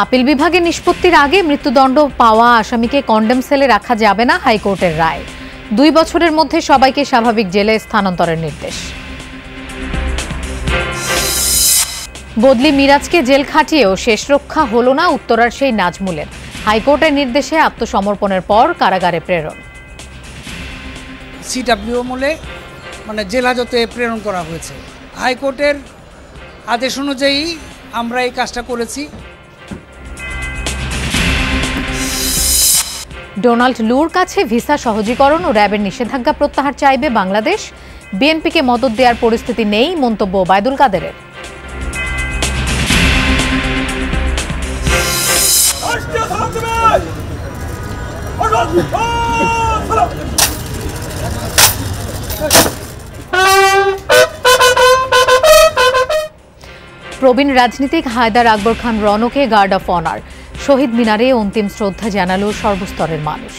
Appeal বিভাগের নিষ্পত্তির আগে মৃত্যুদণ্ড পাওয়া আসামিকে কন্ডেম সেলে রাখা যাবে না, হাইকোর্টের রায়। 2 বছরের মধ্যে সবাইকে স্বাভাবিক জেলে স্থানান্তরের নির্দেশ। বদলি মিরাজকে জেল খাটিয়েও শেষ রক্ষা হলো না উত্তরার সেই নাজমুলের। হাইকোর্টের নির্দেশে আত্মসমর্পণের পর কারাগারে প্রেরণ। সিডব্লিউ আমলে জেল হাজতে প্রেরণ করা হয়েছে। হাইকোর্টের আদেশ অনুযায়ী আমরা এই কাজটা করেছি। ডোনাল্ড লুর কাছে ভিসা সহজীকরণ ও র্যাবের নিষেধাজ্ঞা প্রত্যাহার চাইবে বাংলাদেশ। বিএনপিকে মদদ দেওয়ার পরিস্থিতি নেই, মন্তব্য ওবায়দুল কাদেরের। প্রবীণ রাজনীতিক হায়দার আকবর খান রনকে গার্ড অফ অনার। শহীদ মিনারে অন্তিম শ্রদ্ধা জানালো সর্বস্তরের মানুষ।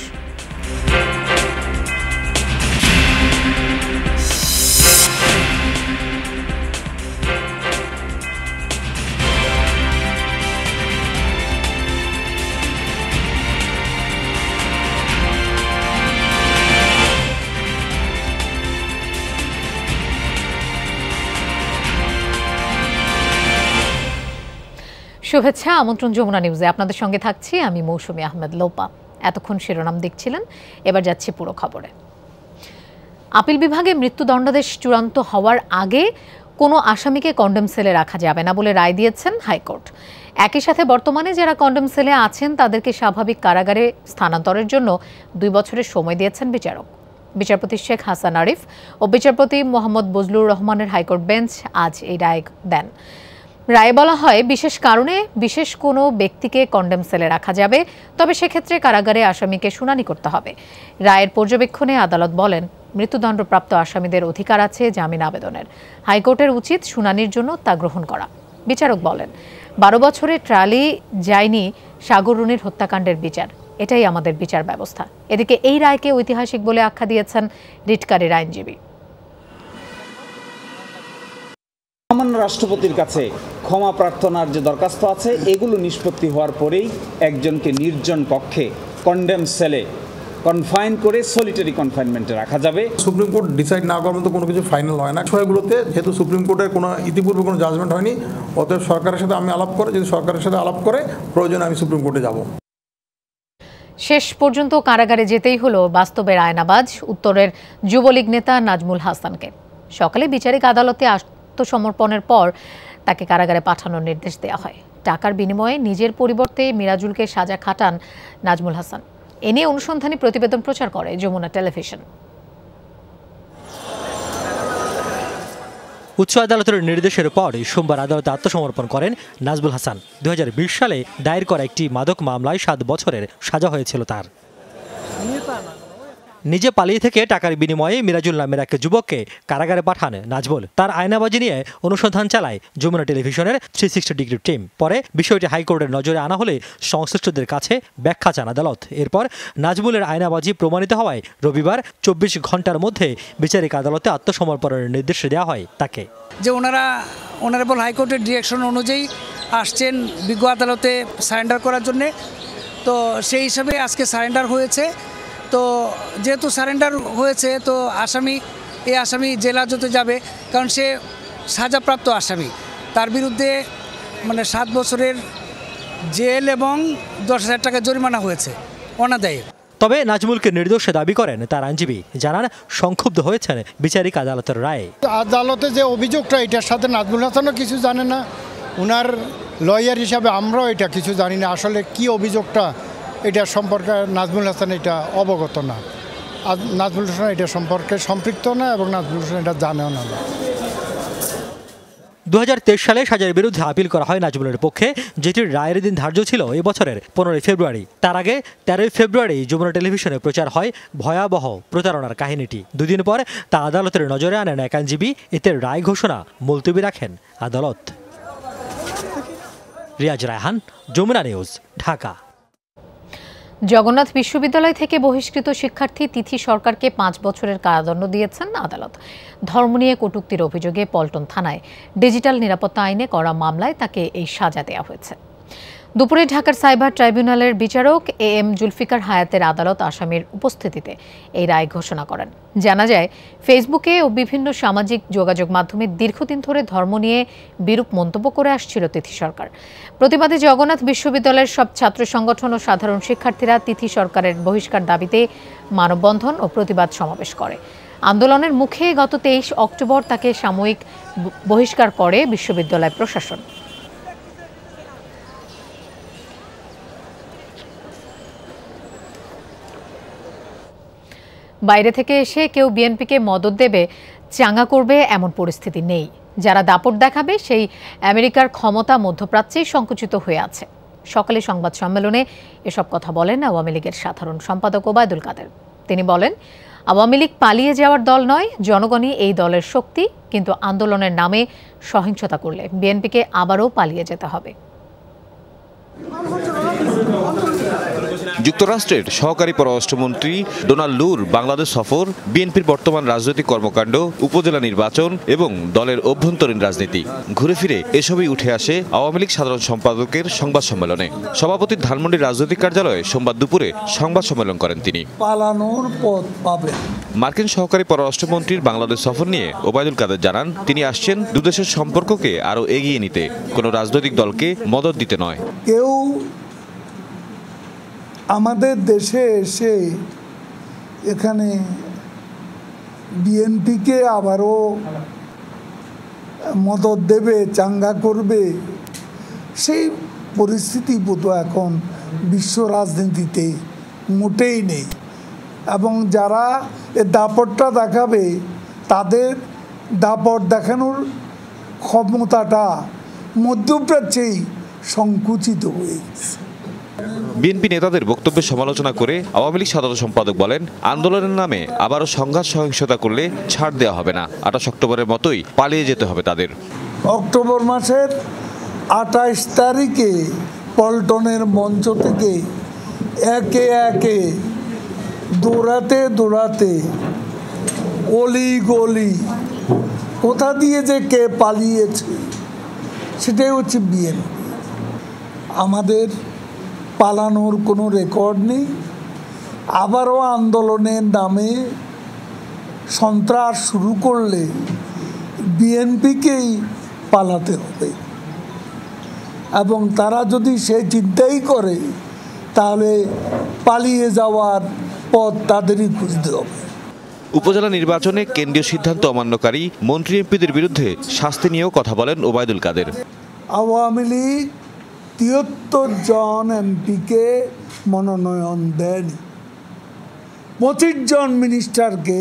শুভেচ্ছা, আমন্ত্রণ যমুনা নিউজে। আপনাদের সঙ্গে থাকছি আমি মৌসুমী আহমেদ লোপা। এতক্ষণ শিরোনাম দেখছিলেন, এবার যাচ্ছি পুরো খবরে। আপিল বিভাগে মৃত্যুদণ্ডাদেশ চূড়ান্ত হওয়ার আগে কোনো আসামিকে কন্ডেম সেলে রাখা যাবে না বলে রায় দিয়েছেন হাইকোর্ট। একই সাথে বর্তমানে যারা কন্ডেম সেলে আছেন তাদেরকে স্বাভাবিক কারাগারে স্থানান্তরের জন্য 2 বছরের সময় দিয়েছেন বিচারক। বিচারপতি শেখ হাসান আরিফ ও বিচারপতি মোহাম্মদ বজলুর রহমানের হাইকোর্ট বেঞ্চ আজ এই রায় দেন। রায়ে বলা হয়, বিশেষ কারণে বিশেষ কোনো ব্যক্তিকে কন্ডেম সেলে রাখা যাবে, তবে সেক্ষেত্রে কারাগারে আসামিকে শুনানি করতে হবে। রায়ের পর্যবেক্ষণে আদালত বলেন, মৃত্যুদণ্ডপ্রাপ্ত আসামিদের অধিকার আছে জামিন আবেদনের। হাইকোর্টের উচিত শুনানির জন্য তা গ্রহণ করা। বিচারক বলেন, 12 বছরের ট্রায়ালই যায়নি সাগর রুনির হত্যাকাণ্ডের বিচার। এটাই আমাদের বিচার ব্যবস্থা। এদিকে এই রায়কে ঐতিহাসিক বলে আখ্যা দিয়েছেন রিটকারীর আইনজীবী। সামান্য রাষ্ট্রপতির কাছে ক্ষমা প্রার্থনার যে দরখাস্ত আছে, এগুলো নিষ্পত্তি হওয়ার পরেই একজনকে নির্জন কক্ষে কন্ডেম সেলে কনফাইন করে সলিটারি কনফাইনমেন্টে রাখা যাবে। সুপ্রিম কোর্ট ডিসাইড না করার মতো কোনো কিছু ফাইনাল হয় না। বিষয়গুলোতে যেহেতু সুপ্রিম কোর্টের কোনো ইতিপূর্বে কোনো জাজমেন্ট হয়নি, অতএব সরকারের সাথে আমি আলাপ করে, যদি সরকারের সাথে আলাপ করে প্রয়োজনে আমি সুপ্রিম কোর্টে যাব। শেষ পর্যন্ত কারাগারে যেতেই হলো বাস্তবের আয়নাবাজ উত্তরের যুবলীগ নেতা নাজমুল হাসানকে। সকালে বিচারিক আদালতে আত্মসমর্পণের পর তাকে কারাগারে পাঠানোর নির্দেশ দেওয়া হয়। টাকার বিনিময়ে নিজের পরিবর্তে মিরাজুলকে সাজা খাটান নাজমুল হাসান। এ নিয়ে অনুসন্ধানী প্রতিবেদন প্রচার করে যমুনা টেলিভিশন। উচ্চ আদালতের নির্দেশের পর সোমবার আদালতে আত্মসমর্পণ করেন নাজমুল হাসান। 2020 সালে দায়ের করা একটি মাদক মামলায় 7 বছরের সাজা হয়েছিল তার। নিজে পালিয়ে থেকে টাকার বিনিময়ে মিরাজুল নামের এক যুবককে কারাগারে পাঠান নাজমুল। তার আয়নাবাজি নিয়ে অনুসন্ধান চালায় যমুনা টেলিভিশনের 360 ডিগ্রি টিম। পরে বিষয়টি হাইকোর্টের নজরে আনা হলে সংশ্লিষ্টদের কাছে ব্যাখ্যা চান আদালত। এরপর নাজমুলের আয়নাবাজি প্রমাণিত হওয়ায় রবিবার 24 ঘন্টার মধ্যে বিচারিক আদালতে আত্মসমর্পণের নির্দেশ দেওয়া হয় তাকে। যে ওনারা অনারেবল হাইকোর্টের ডিরেকশন অনুযায়ী আসছেন বিজ্ঞ আদালতে সারেন্ডার করার জন্যে, তো সেই হিসাবে আজকে সারেন্ডার হয়েছে। তো যেহেতু সারেন্ডার হয়েছে, তো এই আসামি জেল হাজতে যাবে, কারণ সে সাজাপ্রাপ্ত আসামি। তার বিরুদ্ধে 7 বছরের জেল এবং 10,000 টাকা জরিমানা হয়েছে অনাদায়ে। তবে নাজমুলকে নির্দোষ দাবি করেন তার আইনজীবী। জানান, সংক্ষুব্ধ হয়েছেন বিচারিক আদালতের রায়ে। আদালতে যে অভিযোগটা, এটার সাথে নাজমুল হাসানও কিছু জানে না, ওনার লয়ার হিসাবে আমরাও এটা কিছু জানি না। আসলে কি অভিযোগটা, এটা সম্পর্কে নাজমুল হাসান এটা অবগত না। নাজমুল হাসান এটা সম্পর্কে সম্পৃক্ত না এবং নাজমুল হাসান এটা জানেও না। 2023 সালে সাজার বিরুদ্ধে আপিল করা হয় নাজমুলের পক্ষে, যেটির রায়ের দিন ধার্য ছিল এই বছরের 15 ফেব্রুয়ারি। তার আগে 13 ফেব্রুয়ারি যমুনা টেলিভিশনে প্রচার হয় ভয়াবহ প্রতারণার কাহিনীটি। 2 দিন পর তা আদালতের নজরে আনেন এক আইনজীবী। এতে রায় ঘোষণা মুলতবি রাখেন আদালত। রিয়াজ রায়হান, যমুনা নিউজ, ঢাকা। জগন্নাথ বিশ্ববিদ্যালয় থেকে বহিষ্কৃত শিক্ষার্থী তিথি সরকারকে 5 বছরের কারাদণ্ড দিয়েছেন আদালত। ধর্ম নিয়ে কটূক্তির অভিযোগে পল্টন থানায় ডিজিটাল নিরাপত্তা আইনে করা মামলায় তাকে এই সাজা দেওয়া হয়েছে। দুপুরে ঢাকার সাইবার ট্রাইব্যুনালের বিচারক AM জুলফিকার হায়াতের আদালত আসামির উপস্থিতিতে এই রায় ঘোষণা করেন। জানা যায়, ফেসবুকে ও বিভিন্ন সামাজিক যোগাযোগ মাধ্যমে দীর্ঘদিন ধরে ধর্ম নিয়ে বিরূপ মন্তব্য করে আসছিল তিথি সরকার। প্রতিবাদে জগন্নাথ বিশ্ববিদ্যালয়ের সব ছাত্র সংগঠন ও সাধারণ শিক্ষার্থীরা তিথি সরকারের বহিষ্কার দাবিতে মানববন্ধন ও প্রতিবাদ সমাবেশ করে। আন্দোলনের মুখে গত 23 অক্টোবর তাকে সাময়িক বহিষ্কার করে বিশ্ববিদ্যালয় প্রশাসন। বাইরে থেকে এসে কেউ বিএনপিকে মদদ দেবে, চাঙ্গা করবে এমন পরিস্থিতি নেই। যারা দাপট দেখাবে সেই আমেরিকার ক্ষমতা মধ্যপ্রাচ্যেই সংকুচিত হয়ে আছে। সকালে সংবাদ সম্মেলনে এসব কথা বলেন আওয়ামী লীগের সাধারণ সম্পাদক ওবায়দুল কাদের। তিনি বলেন, আওয়ামী লীগ পালিয়ে যাওয়ার দল নয়, জনগণই এই দলের শক্তি। কিন্তু আন্দোলনের নামে সহিংসতা করলে বিএনপিকে আবারও পালিয়ে যেতে হবে। যুক্তরাষ্ট্রের সহকারী পররাষ্ট্রমন্ত্রী ডোনাল্ড লুর বাংলাদেশ সফর, বিএনপির বর্তমান রাজনৈতিক কর্মকাণ্ড, উপজেলা নির্বাচন এবং দলের অভ্যন্তরীণ রাজনীতি ঘুরে ফিরে এসবই উঠে আসে আওয়ামী লীগ সাধারণ সম্পাদকের সংবাদ সম্মেলনে। সভাপতির ধানমন্ডি রাজনৈতিক কার্যালয়ে সোমবার দুপুরে সংবাদ সম্মেলন করেন তিনি। পালানোর পথ পাবে। মার্কিন সহকারী পররাষ্ট্রমন্ত্রীর বাংলাদেশ সফর নিয়ে ওবায়দুল কাদের জানান, তিনি আসছেন দুদেশের সম্পর্ককে আরও এগিয়ে নিতে, কোনো রাজনৈতিক দলকে মদদ দিতে নয়। কেউ আমাদের দেশে এসে এখানে বিএনপিকে আবারও মদদ দেবে, চাঙ্গা করবে, সেই পরিস্থিতি বোধহয় এখন বিশ্ব রাজনীতিতে মোটেই নেই। এবং যারা এ দাপটটা দেখাবে, তাদের দাপট দেখানোর ক্ষমতাটা মধ্যপ্রাচ্যেই সংকুচিত হয়ে গেছে। বিএনপি নেতাদের বক্তব্যের সমালোচনা করে আওয়ামী লীগ সাধারণ সম্পাদক বলেন, আন্দোলনের নামে আবারও সংঘাত সহিংসতা করলে ছাড় দেওয়া হবে না। 28 অক্টোবরের মতোই পালিয়ে যেতে হবে তাদের। অক্টোবর মাসের 28 তারিখে পল্টনের মঞ্চ থেকে একে একে দৌড়াতে দৌড়াতে অলি গলি কোথা দিয়ে যে কে পালিয়েছে সেটাই হচ্ছে বিএনপি। আমাদের পালানোর কোনো রেকর্ড নেই। আবারও আন্দোলনের নামে সন্ত্রাস শুরু করলে বিএনপিকেই পালাতে হবে, এবং তারা যদি সে চিন্তাই করে তাহলে পালিয়ে যাওয়ার পথ তাদেরই খুঁজতে হবে। উপজেলা নির্বাচনে কেন্দ্রীয় সিদ্ধান্ত অমান্যকারী মন্ত্রী এমপিদের বিরুদ্ধে শাস্তি নিয়েও কথা বলেন ওবায়দুল কাদের। আওয়ামী লীগ 73 জন এমপিকে মনোনয়ন দেয়নি, 25 জন মিনিস্টারকে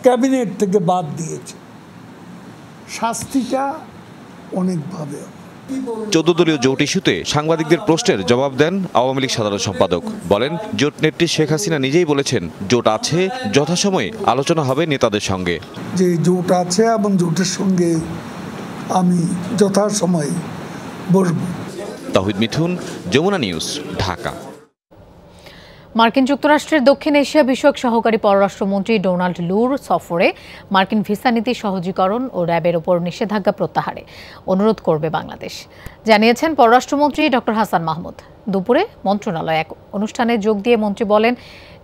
ক্যাবিনেট থেকে বাদ দিয়েছে। শাস্তিটা অনেকভাবে। 14 দলীয় জোট ইস্যুতে সাংবাদিকদের প্রশ্নের জবাব দেন আওয়ামী লীগ সাধারণ সম্পাদক। বলেন, জোট নেত্রী শেখ হাসিনা নিজেই বলেছেন, জোট আছে, যথাসময়ে আলোচনা হবে নেতাদের সঙ্গে। যে জোট আছে এবং জোটের সঙ্গে আমি যথাসময়ে বসব। তাহিদ মিথুন, যমুনা নিউজ, ঢাকা। মার্কিন যুক্তরাষ্ট্রের দক্ষিণ এশিয়া বিষয়ক সহকারী পররাষ্ট্রমন্ত্রী ডোনাল্ড লুর সফরে মার্কিন ভিসা নীতি সহজীকরণ ও র্যাবের ওপর নিষেধাজ্ঞা প্রত্যাহারে অনুরোধ করবে বাংলাদেশ, জানিয়েছেন পররাষ্ট্রমন্ত্রী ডক্টর হাসান মাহমুদ। দুপুরে মন্ত্রণালয়ে এক অনুষ্ঠানে যোগ দিয়ে মন্ত্রী বলেন,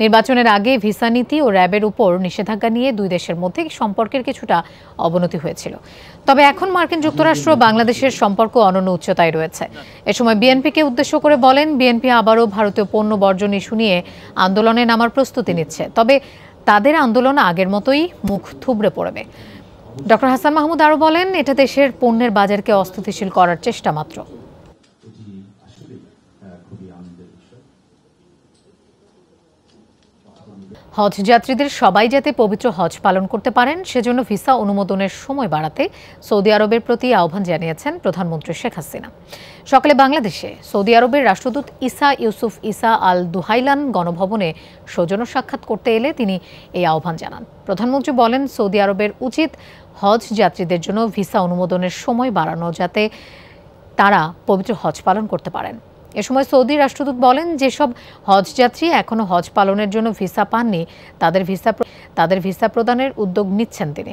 নির্বাচনের আগে ভিসা নীতি ও র্যাবের উপর নিষেধাজ্ঞা নিয়ে দুই দেশের মধ্যে সম্পর্কের কিছুটা অবনতি হয়েছিল। তবে এখন মার্কিন যুক্তরাষ্ট্র ও বাংলাদেশের সম্পর্ক অনন্য উচ্চতায় রয়েছে। এ সময় বিএনপিকে উদ্দেশ্য করে বলেন, বিএনপি আবারও ভারতীয় পণ্য বর্জন ইস্যু নিয়ে আন্দোলনে নামার প্রস্তুতি নিচ্ছে, তবে তাদের আন্দোলন আগের মতোই মুখ থুবড়ে পড়বে। ডক্টর হাসান মাহমুদ আরও বলেন, এটা দেশের পণ্যের বাজারকে অস্থিতিশীল করার চেষ্টা মাত্র। হজ যাত্রীদের সবাই যাতে পবিত্র হজ পালন করতে পারেন সেজন্য ভিসা অনুমোদনের সময় বাড়াতে সৌদি আরবের প্রতি আহ্বান জানিয়েছেন প্রধানমন্ত্রী শেখ হাসিনা। সকালে বাংলাদেশে সৌদি আরবের রাষ্ট্রদূত ইসা ইউসুফ ইসা আল দুহাইলান গণভবনে সৌজন্য সাক্ষাৎ করতে এলে তিনি এই আহ্বান জানান। প্রধানমন্ত্রী বলেন, সৌদি আরবের উচিত হজ যাত্রীদের জন্য ভিসা অনুমোদনের সময় বাড়ানো, যাতে তারা পবিত্র হজ পালন করতে পারেন। এ সময় সৌদি রাষ্ট্রদূত বলেন, যেসব হজ যাত্রী এখনও হজ পালনের জন্য ভিসা পাননি তাদের ভিসা প্রদানের উদ্যোগ নিচ্ছেন তিনি।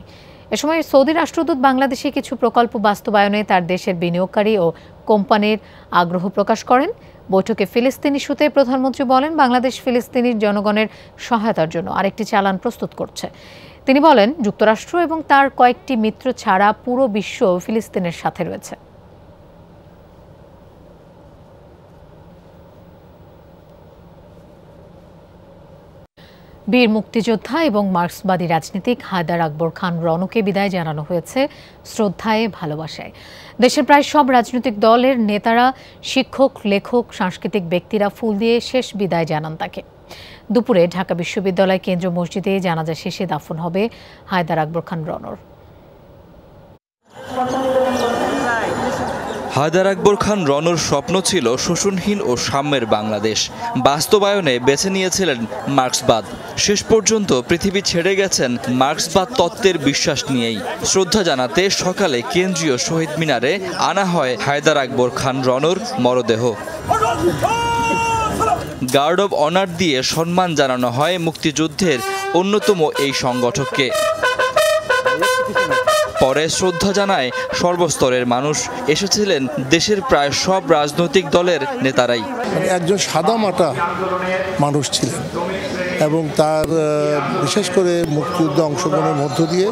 এ সময় সৌদি রাষ্ট্রদূত বাংলাদেশে কিছু প্রকল্প বাস্তবায়নে তার দেশের বিনিয়োগকারী ও কোম্পানির আগ্রহ প্রকাশ করেন। বৈঠকে ফিলিস্তিন ইস্যুতে প্রধানমন্ত্রী বলেন, বাংলাদেশ ফিলিস্তিনি জনগণের সহায়তার জন্য আরেকটি চালান প্রস্তুত করছে। তিনি বলেন, যুক্তরাষ্ট্র এবং তার কয়েকটি মিত্র ছাড়া পুরো বিশ্ব ফিলিস্তিনের সাথে রয়েছে। বীর মুক্তিযোদ্ধা এবং মার্ক্সবাদী রাজনীতিক হায়দার আকবর খান রনকে বিদায় জানানো হয়েছে শ্রদ্ধায় ভালোবাসায়। দেশের প্রায় সব রাজনৈতিক দলের নেতারা, শিক্ষক, লেখক, সাংস্কৃতিক ব্যক্তিরা ফুল দিয়ে শেষ বিদায় জানান তাকে। দুপুরে ঢাকা বিশ্ববিদ্যালয় কেন্দ্রীয় মসজিদে জানাজা শেষে দাফন হবে হায়দার আকবর খান রনর। হায়দার আকবর খান রনর স্বপ্ন ছিল শোষণহীন ও সাম্যের বাংলাদেশ। বাস্তবায়নে বেছে নিয়েছিলেন মার্ক্সবাদ। শেষ পর্যন্ত পৃথিবী ছেড়ে গেছেন মার্ক্সবাদ তত্ত্বের বিশ্বাস নিয়েই। শ্রদ্ধা জানাতে সকালে কেন্দ্রীয় শহীদ মিনারে আনা হয় হায়দার আকবর খান রনর মরদেহ। গার্ড অব অনার দিয়ে সম্মান জানানো হয় মুক্তিযুদ্ধের অন্যতম এই সংগঠককে। পরে শ্রদ্ধা জানায় সর্বস্তরের মানুষ। এসেছিলেন দেশের প্রায় সব রাজনৈতিক দলের নেতারাই। একজন সাদামাটা মানুষ ছিলেন এবং তার বিশেষ করে মুক্তিযুদ্ধে অংশগ্রহণের মধ্য দিয়ে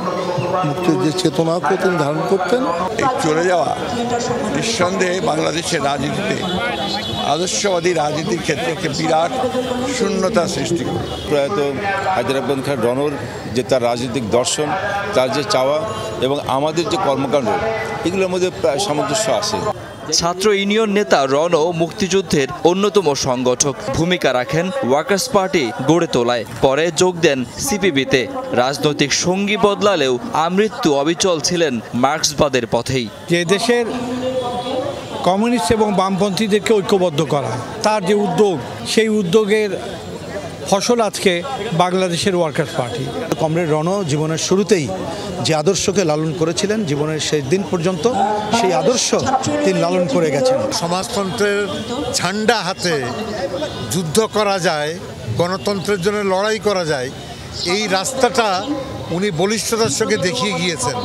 মুক্তিযুদ্ধের চেতনাকে তিনি ধারণ করতেন। চলে যাওয়া নিঃসন্দেহে বাংলাদেশের রাজনীতিতে, আদর্শবাদী রাজনীতির ক্ষেত্রে একটা বিরাট শূন্যতা সৃষ্টি করে। প্রয়াত হায়দার আকবর খান রনর যে তার রাজনৈতিক দর্শন, তার যে চাওয়া এবং আমাদের যে কর্মকাণ্ড, এগুলোর মধ্যে প্রায় সামঞ্জস্য আছে। ছাত্র ইউনিয়ন নেতা রনও মুক্তিযুদ্ধের অন্যতম সংগঠক। ভূমিকা রাখেন ওয়ার্কার্স পার্টি গড়ে তোলায়। পরে যোগ দেন সিপিবিতে। রাজনৈতিক সঙ্গী বদলালেও আমৃত্যু অবিচল ছিলেন মার্ক্সবাদের পথেই। যে দেশের কমিউনিস্ট এবং বামপন্থীদেরকে ঐক্যবদ্ধ করা, তার যে উদ্যোগ, সেই উদ্যোগের ফসল আজকে বাংলাদেশের ওয়ার্কার্স পার্টি। কমরেড রণ জীবনের শুরুতেই যে আদর্শকে লালন করেছিলেন, জীবনের শেষ দিন পর্যন্ত সেই আদর্শ তিনি লালন করে গেছেন। সমাজতন্ত্রের ঝান্ডা হাতে যুদ্ধ করা যায়, গণতন্ত্রের জন্য লড়াই করা যায়, এই রাস্তাটা উনি বলিষ্ঠতার সঙ্গে দেখিয়ে গিয়েছেন।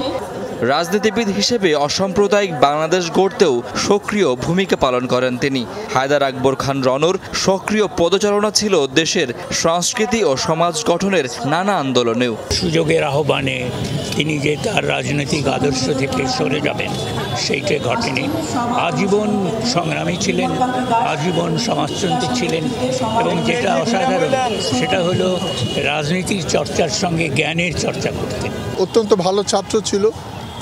রাজনীতিবিদ হিসেবে অসাম্প্রদায়িক বাংলাদেশ গড়তেও সক্রিয় ভূমিকা পালন করেন তিনি। হায়দার আকবর খান রনর সক্রিয় পদচারণা ছিল দেশের সংস্কৃতি ও সমাজ গঠনের নানা আন্দোলনেও। সুযোগের আহ্বানে তিনি যে তার রাজনৈতিক আদর্শ থেকে সরে যাবেন সেইটা ঘটেনি। আজীবন সংগ্রামী ছিলেন, আজীবন সমাজতন্ত্রী ছিলেন এবং যেটা অসাধারণ সেটা হলো রাজনীতির চর্চার সঙ্গে জ্ঞানের চর্চা করতেন। অত্যন্ত ভালো ছাত্র ছিল,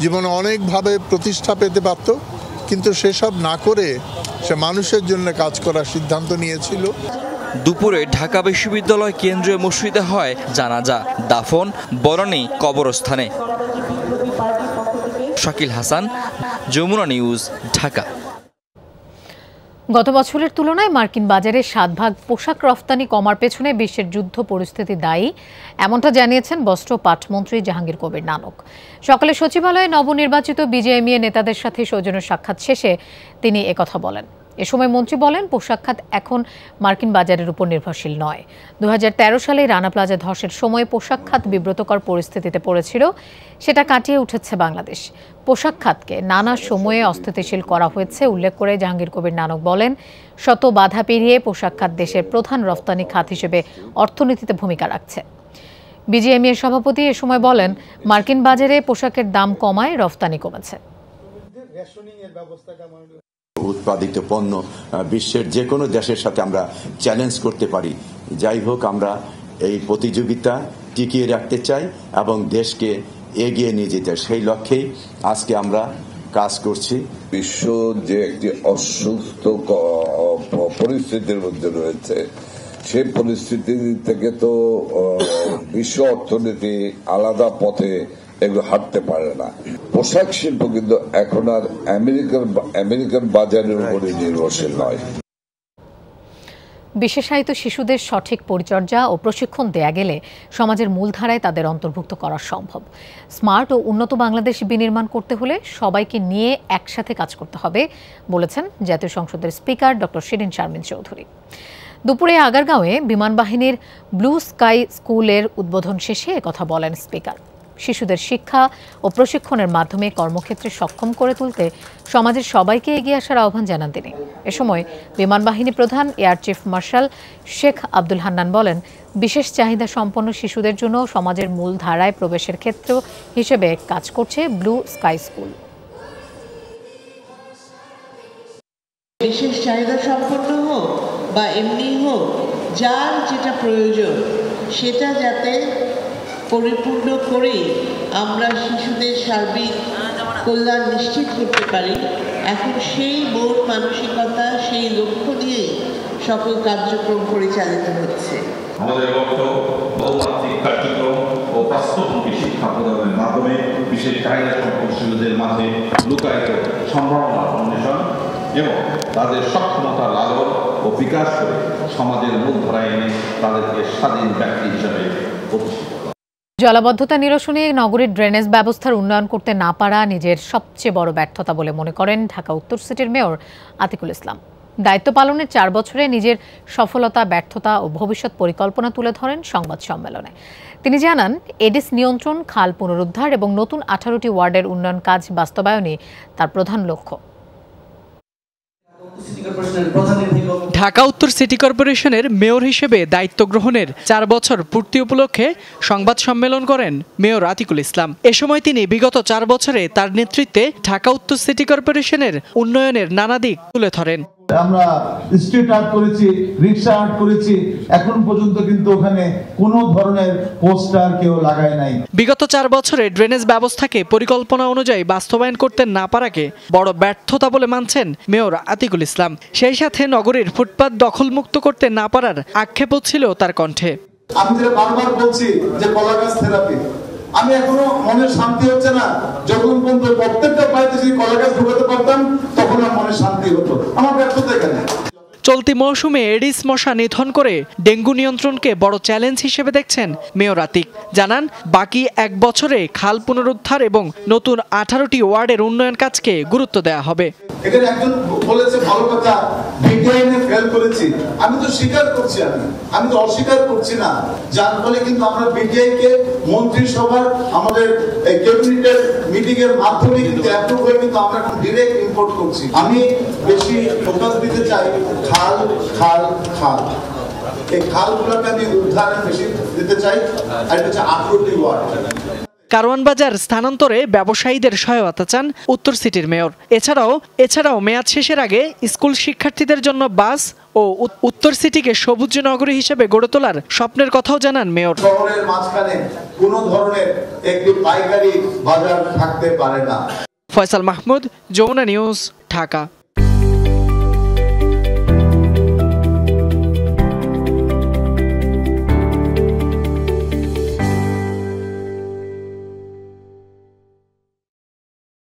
জীবনে অনেকভাবে প্রতিষ্ঠা পেতে পারত, কিন্তু সেসব না করে সে মানুষের জন্য কাজ করার সিদ্ধান্ত নিয়েছিল। দুপুরে ঢাকা বিশ্ববিদ্যালয় কেন্দ্রীয় মসজিদে হয় জানাজা, দাফন, বরণী কবরস্থানে। শাকিল হাসান, যমুনা নিউজ, ঢাকা। গত বছরের তুলনায় মার্কিন বাজারে 7 পোশাক রফতানি কমার পেছনে বিশ্বের যুদ্ধ পরিস্থিতি দায়ী, এমনটা জানিয়েছেন বস্ত্র ও পাটমন্ত্রী জাহাঙ্গীর কবির নানক। সকালে সচিবালয়ে নবনির্বাচিত বিজেএমইএ নেতাদের সাথে সৌজন্য সাক্ষাৎ শেষে তিনি একথা বলেন। এ সময় মন্ত্রী বলেন, পোশাক খাত এখন মার্কিন বাজারের উপর নির্ভরশীল নয়। 2013 সালে রানা প্লাজা ধসের সময় পোশাক খাত বিব্রতকর পরিস্থিতিতে পড়েছিল, সেটা কাটিয়ে উঠেছে বাংলাদেশ। পোশাক খাতকে নানা সময়ে অস্থিতিশীল করা হয়েছে উল্লেখ করে জাহাঙ্গীর কবির নানক বলেন, শত বাধা পেরিয়ে পোশাক খাত দেশের প্রধান রফতানি খাত হিসেবে অর্থনীতিতে ভূমিকা রাখছে। বিজেএমইএর সভাপতি এ সময় বলেন, মার্কিন বাজারে পোশাকের দাম কমায় রফতানি কমেছে। উৎপাদিত পণ্য বিশ্বের যে কোনো দেশের সাথে আমরা চ্যালেঞ্জ করতে পারি। যাই হোক, আমরা এই প্রতিযোগিতা টিকিয়ে রাখতে চাই এবং দেশকে এগিয়ে নিয়ে যেতে, সেই লক্ষ্যেই আজকে আমরা কাজ করছি। বিশ্ব যে একটি অসুস্থ পরিস্থিতির মধ্যে রয়েছে, সেই পরিস্থিতি থেকে তো বিশ্ব অর্থনীতি আলাদা পথে এগুলো হাঁটতে পারে না। পোশাক শিল্প কিন্তু এখন আর আমেরিকান বাজারের উপরে নির্ভরশীল নয়। বিশেষায়িত শিশুদের সঠিক পরিচর্যা ও প্রশিক্ষণ দেয়া গেলে সমাজের মূলধারায় তাদের অন্তর্ভুক্ত করা সম্ভব। স্মার্ট ও উন্নত বাংলাদেশ বিনির্মাণ করতে হলে সবাইকে নিয়ে একসাথে কাজ করতে হবে বলেছেন জাতীয় সংসদের স্পিকার ডক্টর শিরিন শারমিন চৌধুরী। দুপুরে আগারগাঁওয়ে বিমান বাহিনীর ব্লু স্কাই স্কুলের উদ্বোধন শেষে একথা বলেন স্পিকার। শিশুদের শিক্ষা ও প্রশিক্ষণের মাধ্যমে কর্মক্ষেত্রে সক্ষম করে তুলতে সমাজের সবাইকে এগিয়ে আসার আহ্বান জানান তিনি। এ সময় বিমান বাহিনী প্রধান air chief marshal Sheikh Abdul Hannan বলেন, বিশেষ চাহিদা সম্পন্ন শিশুদের জন্য সমাজের মূল ধারায় প্রবেশের ক্ষেত্র হিসেবে কাজ করছে ব্লু স্কাই স্কুল। বিশেষ চাহিদা সম্পন্ন হোক বা এমনি হোক, যার যেটা প্রয়োজন সেটা যাতে পরিপূর্ণ করে আমরা শিশুদের সার্বিক কল্যাণ নিশ্চিত করতে পারি, এখন সেই মূল মানসিকতা, সেই লক্ষ্য নিয়ে সকল কার্যক্রম পরিচালিত হচ্ছে। আমাদের লক্ষ্য বহুমাত্রিক কার্যক্রম ও বাস্তবমুখী শিক্ষা প্রদানের মাধ্যমে বিশেষ চাহিদা সম্পন্ন শিশুদের মাঝে লুকায়িত সম্ভাবনা অন্বেষণ এবং তাদের সক্ষমতা লালন ও বিকাশ করে সমাজের মূলধারায় এনে তাদেরকে স্বাধীন ব্যক্তি হিসেবে প্রতিষ্ঠিত। জলাবদ্ধতা নিরসনে নগরীর ড্রেনেজ ব্যবস্থার উন্নয়ন করতে না পারা নিজের সবচেয়ে বড় ব্যর্থতা বলে মনে করেন ঢাকা উত্তর সিটির মেয়র আতিকুল ইসলাম। দায়িত্ব পালনের 4 বছরে নিজের সফলতা, ব্যর্থতা ও ভবিষ্যৎ পরিকল্পনা তুলে ধরেন সংবাদ সম্মেলনে। তিনি জানান, এডিস নিয়ন্ত্রণ, খাল পুনরুদ্ধার এবং নতুন 18টি ওয়ার্ডের উন্নয়ন কাজ বাস্তবায়নই তার প্রধান লক্ষ্য। ঢাকা উত্তর সিটি কর্পোরেশনের মেয়র হিসেবে দায়িত্ব গ্রহণের 4 বছর পূর্তি উপলক্ষে সংবাদ সম্মেলন করেন মেয়র আতিকুল ইসলাম। এ সময় তিনি বিগত 4 বছরে তার নেতৃত্বে ঢাকা উত্তর সিটি কর্পোরেশনের উন্নয়নের নানা দিক তুলে ধরেন। আমরা স্ট্রিট আর্ট করেছি, রিক্সা আর্ট করেছি, এখন পর্যন্ত কিন্তু ওখানে কোনো ধরনের পোস্টার কেউ লাগায় নাই। বিগত 4 বছরে ড্রেনেজ ব্যবস্থাকে পরিকল্পনা অনুযায়ী বাস্তবায়ন করতে না পারাকে বড় ব্যর্থতা বলে মানছেন মেয়র আতিকুল ইসলাম। সেই সাথে নগরীর ফুটপাত দখলমুক্ত করতে না পারার আক্ষেপও ছিল তার কণ্ঠে। আমি যেটা বারবার বলছি যে কলা গাছ থেরাপি, আমি এখনো মনে শান্তি হচ্ছে না। যখন পর্যন্ত প্রত্যেকটা বাড়িতে যদি কলা গাছ ঢুকাতে পারতাম তখন আমার মনে শান্তি হতো। আমার ব্যর্থতা এখানে। চলতি মৌসুমে এডিস মশা নিধন করে ডেঙ্গু নিয়ন্ত্রণকে বড় চ্যালেঞ্জ হিসেবে দেখছেন মেয়র আতিক। জানান, বাকি 1 বছরে খাল পুনরুদ্ধার এবং নতুন 18টি ওয়ার্ডের উন্নয়ন কাজকে গুরুত্ব দেওয়া হবে। এখানে একজন বলেছে ভালো কথা, বিজ্ঞানে ফেল করেছি। আমি তো স্বীকার করছি, আমি তো অস্বীকার করছি না। যার ফলে কিন্তু আমরা বিজ্ঞানকে মন্ত্রিসভার আমাদের ক্যাবিনেটের মিটিং এর মাধ্যমে কিন্তু অ্যাপ্রুভ হয়ে কিন্তু আমরা এখন ডাইরেক্ট ইম্পোর্ট করছি। আমি বেশি ফোকাস দিতে চাই খাল খাল খাল, এই খালগুলোকে আমি উদ্ধারে বেশি দিতে চাই। আর এটা হচ্ছে 18টি ওয়ার্ড। কারওয়ান বাজার স্থানান্তরে ব্যবসায়ীদের সহায়তা চান উত্তর সিটির মেয়র। এছাড়াও মেয়াদ শেষের আগে স্কুল শিক্ষার্থীদের জন্য বাস ও উত্তর সিটিকে সবুজ নগরী হিসেবে গড়ে তোলার স্বপ্নের কথাও জানান মেয়র। শহরের মাঝখানে কোনো ধরনের একটি পাইকারি বাজার থাকতে পারে না। ফয়সাল মাহমুদ, যমুনা নিউজ, ঢাকা।